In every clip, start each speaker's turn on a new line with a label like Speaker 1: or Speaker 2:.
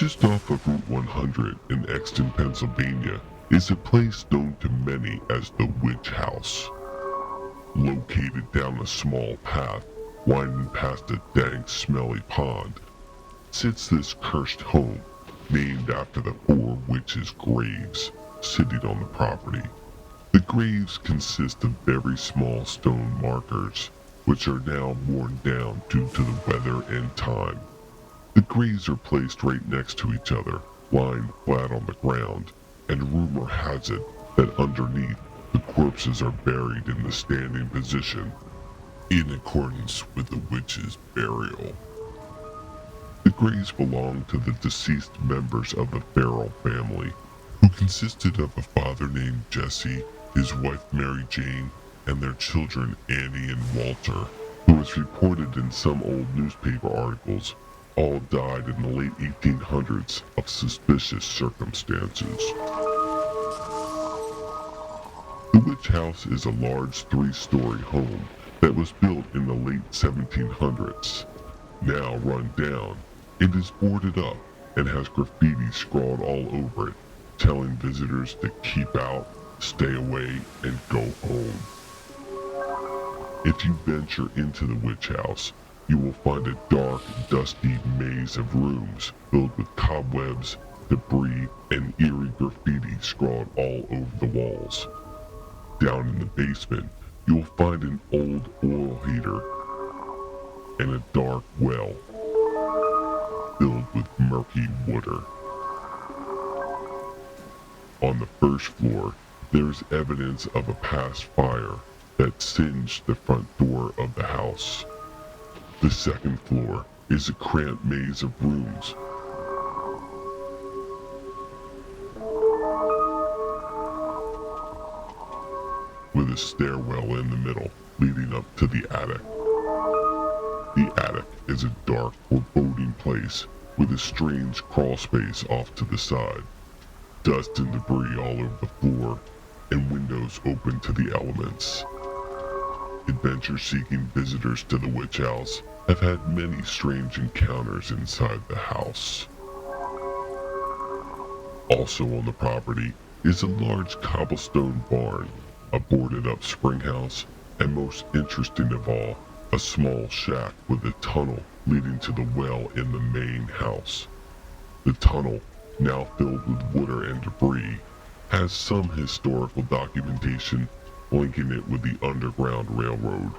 Speaker 1: Just off of Route 100 in Exton, Pennsylvania, is a place known to many as the Witch House. Located down a small path, winding past a dank, smelly pond, sits this cursed home, named after the 4 witches' graves sitting on the property. The graves consist of very small stone markers, which are now worn down due to the weather and time. The graves are placed right next to each other, lying flat on the ground, and rumor has it that underneath, the corpses are buried in the standing position, in accordance with the witch's burial. The graves belong to the deceased members of the Farrell family, who consisted of a father named Jesse, his wife Mary Jane, and their children Annie and Walter, who was reported in some old newspaper articles, all died in the late 1800s of suspicious circumstances. The Witch House is a large 3-story home that was built in the late 1700s. Now run down, it is boarded up and has graffiti scrawled all over it, telling visitors to keep out, stay away, and go home. If you venture into the Witch House, you will find a dark, dusty maze of rooms filled with cobwebs, debris, and eerie graffiti scrawled all over the walls. Down in the basement, you will find an old oil heater and a dark well filled with murky water. On the first floor, there is evidence of a past fire that singed the front door of the house. The second floor is a cramped maze of rooms with a stairwell in the middle leading up to the attic. The attic is a dark, foreboding place with a strange crawl space off to the side, dust and debris all over the floor, and windows open to the elements. Adventure-seeking visitors to the Witch House have had many strange encounters inside the house. Also on the property is a large cobblestone barn, a boarded-up spring house, and most interesting of all, a small shack with a tunnel leading to the well in the main house. The tunnel, now filled with water and debris, has some historical documentation linking it with the Underground Railroad.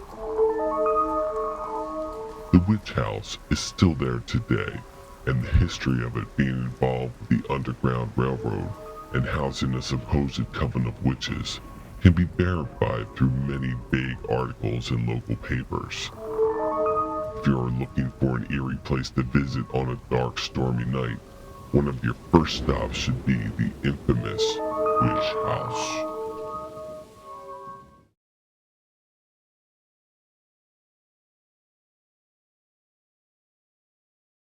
Speaker 1: The Witch House is still there today, and the history of it being involved with the Underground Railroad and housing a supposed coven of witches can be verified through many vague articles in local papers. If you are looking for an eerie place to visit on a dark, stormy night, one of your first stops should be the infamous Witch House.